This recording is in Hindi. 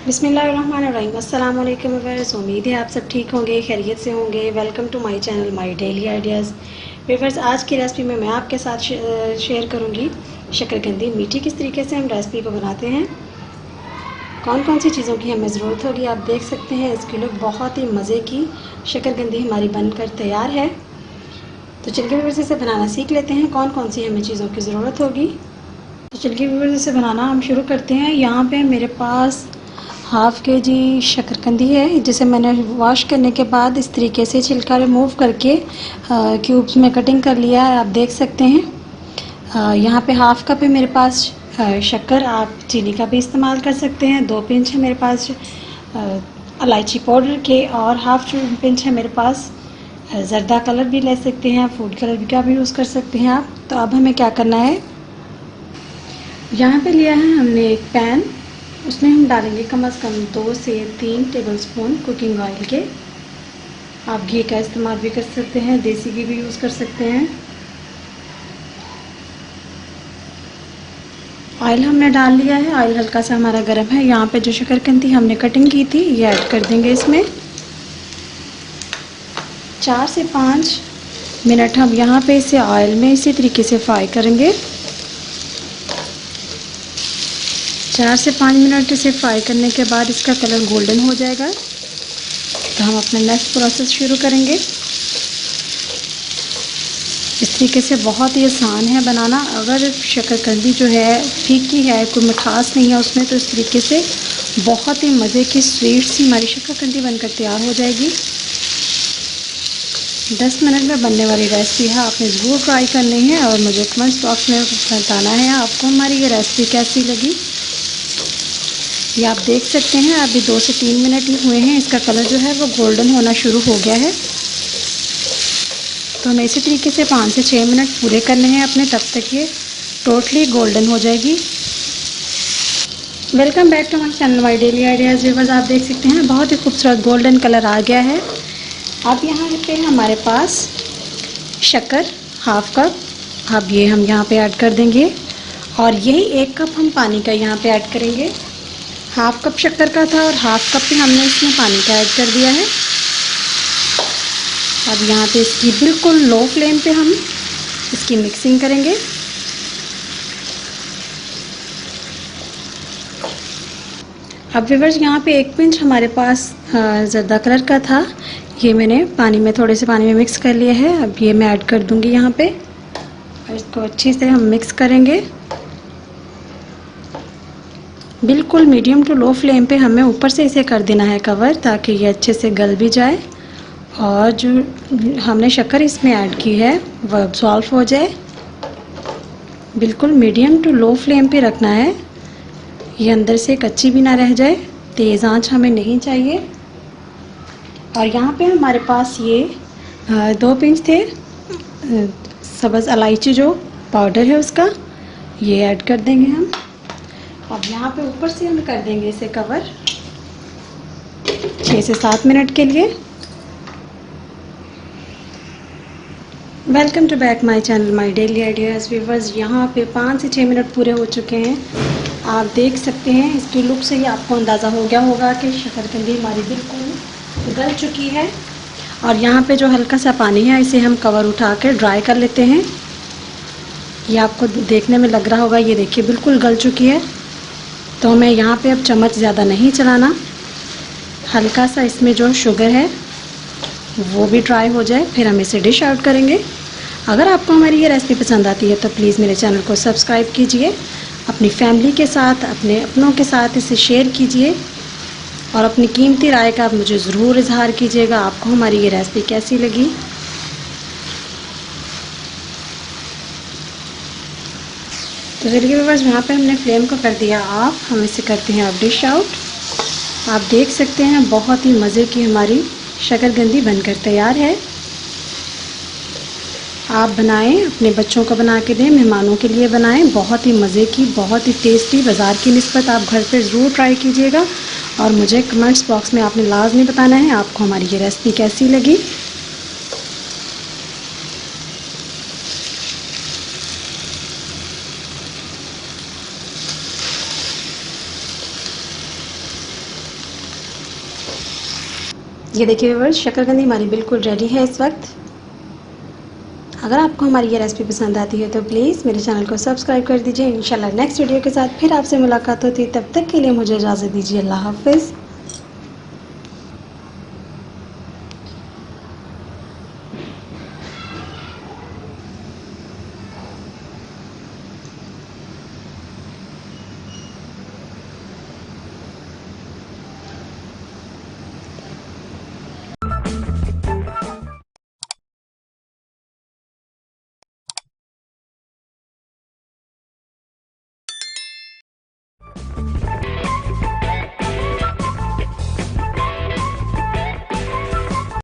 बिस्मिल्लाहिर्रहमानिर्रहीम। अस्सलाम वालेकुम व्यूअर्स, उम्मीद है आप सब ठीक होंगे, खैरियत से होंगे। Welcome to my channel my daily ideas. Viewers, आज की रेसिपी में मैं आपके साथ शेयर करूंगी शकरकंदी मीठी। किस तरीके से हम रेसिपी को बनाते हैं, कौन कौन सी चीज़ों की हमें ज़रूरत होगी, आप देख सकते हैं। इसके लिए बहुत ही मज़े की शकरकंदी हमारी बनकर तैयार है। तो चलिए व्यूअर्स, इसे बनाना सीख लेते हैं। कौन कौन सी हमें चीज़ों की ज़रूरत होगी, तो चलिए व्यूअर्स इसे बनाना हम शुरू करते हैं। यहाँ पे मेरे पास हाफ़ के जी शकरकंदी है, जिसे मैंने वॉश करने के बाद इस तरीके से छिलका रिमूव करके क्यूब्स में कटिंग कर लिया है, आप देख सकते हैं। यहाँ पे हाफ़ कप है मेरे पास शक्कर, आप चीनी का भी इस्तेमाल कर सकते हैं। 2 पिंच है मेरे पास इलायची पाउडर के, और हाफ़ पिंच है मेरे पास ज़र्दा कलर भी ले सकते हैं, फूड कलर का भी यूज़ कर सकते हैं आप। तो अब हमें क्या करना है, यहाँ पे लिया है हमने एक पैन, उसमें हम डालेंगे कम से कम 2 से 3 टेबलस्पून कुकिंग ऑयल के। आप घी का इस्तेमाल भी कर सकते हैं, देसी घी भी यूज़ कर सकते हैं। ऑयल हमने डाल लिया है, ऑयल हल्का सा हमारा गर्म है। यहाँ पे जो शकरकंदी हमने कटिंग की थी ये ऐड कर देंगे इसमें। 4 से 5 मिनट हम यहाँ पे इसे ऑयल में इसी तरीके से फ्राई करेंगे। 4 से 5 मिनट इसे फ्राई करने के बाद इसका कलर गोल्डन हो जाएगा, तो हम अपना नेक्स्ट प्रोसेस शुरू करेंगे। इस तरीके से बहुत ही आसान है बनाना। अगर शकरकंदी जो है फीकी है, कोई मिठास नहीं है उसमें, तो इस तरीके से बहुत ही मज़े की स्वीट सी हमारी शकरकंदी बनकर तैयार हो जाएगी। 10 मिनट में बनने वाली रेसिपी है, आपने ज़रूर ट्राई करनी है और मुझे कमेंट्स बॉक्स में बताना है आपको हमारी ये रेसिपी कैसी लगी। ये आप देख सकते हैं अभी 2 से 3 मिनट ही हुए हैं, इसका कलर जो है वो गोल्डन होना शुरू हो गया है। तो हमें इसी तरीके से 5 से 6 मिनट पूरे करने हैं अपने, तब तक ये टोटली गोल्डन हो जाएगी। Welcome back to my channel my daily ideas. Viewers, आप देख सकते हैं बहुत ही खूबसूरत गोल्डन कलर आ गया है। अब यहाँ पे हमारे पास शक्कर हाफ़ कप, अब ये हम यहाँ पे ऐड कर देंगे, और यही 1 कप हम पानी का यहाँ पे ऐड करेंगे। हाफ़ कप शक्कर का था और हाफ़ कप ही हमने इसमें पानी का ऐड कर दिया है। अब यहाँ पे इसकी बिल्कुल लो फ्लेम पे हम इसकी मिक्सिंग करेंगे। अब व्यूअर्स, यहाँ पे 1 पिंच हमारे पास ज़र्दा कलर का था, ये मैंने पानी में थोड़े से पानी में मिक्स कर लिया है। अब ये मैं ऐड कर दूँगी यहाँ पे, और इसको अच्छे से हम मिक्स करेंगे। बिल्कुल मीडियम टू लो फ्लेम पे हमें ऊपर से इसे कर देना है कवर, ताकि ये अच्छे से गल भी जाए और जो हमने शक्कर इसमें ऐड की है वह अब्सॉल्व हो जाए। बिल्कुल मीडियम टू लो फ्लेम पे रखना है, ये अंदर से कच्ची भी ना रह जाए, तेज़ आंच हमें नहीं चाहिए। और यहाँ पे हमारे पास ये 2 पिंच थे सब्ज़ इलायची, जो पाउडर है उसका, ये ऐड कर देंगे हम। अब यहाँ पे ऊपर से हम कर देंगे इसे कवर 6 से 7 मिनट के लिए। Welcome to back my channel my daily ideas. Viewers, यहाँ पे 5 से 6 मिनट पूरे हो चुके हैं। आप देख सकते हैं इसकी लुक से ही आपको अंदाज़ा हो गया होगा कि शकरकंदी हमारी बिल्कुल गल चुकी है। और यहाँ पे जो हल्का सा पानी है, इसे हम कवर उठा कर ड्राई कर लेते हैं। ये आपको देखने में लग रहा होगा, ये देखिए बिल्कुल गल चुकी है। तो हमें यहाँ पे अब चम्मच ज़्यादा नहीं चलाना, हल्का सा इसमें जो शुगर है वो भी ड्राई हो जाए, फिर हम इसे डिश आउट करेंगे। अगर आपको हमारी ये रेसिपी पसंद आती है तो प्लीज़ मेरे चैनल को सब्सक्राइब कीजिए, अपनी फैमिली के साथ, अपने अपनों के साथ इसे शेयर कीजिए, और अपनी कीमती राय का आप मुझे ज़रूर इजहार कीजिएगा आपको हमारी ये रेसिपी कैसी लगी। तो चलिए बस, यहाँ पे हमने फ्लेम को कर दिया ऑफ, हम इसे करते हैं अब डिश आउट। आप देख सकते हैं बहुत ही मज़े की हमारी शकरकंदी बनकर तैयार है। आप बनाएं, अपने बच्चों को बना के दें, मेहमानों के लिए बनाएं। बहुत ही मज़े की, बहुत ही टेस्टी, बाज़ार की निस्बत आप घर पे ज़रूर ट्राई कीजिएगा, और मुझे कमेंट्स बॉक्स में आपने लाजमी बताना है आपको हमारी ये रेसिपी कैसी लगी। ये देखिए व्यूअर्स, शक्करकंदी हमारी बिल्कुल रेडी है इस वक्त। अगर आपको हमारी ये रेसिपी पसंद आती है तो प्लीज़ मेरे चैनल को सब्सक्राइब कर दीजिए। इंशाल्लाह नेक्स्ट वीडियो के साथ फिर आपसे मुलाकात होती है, तब तक के लिए मुझे इजाज़त दीजिए। अल्लाह हाफ़िज़।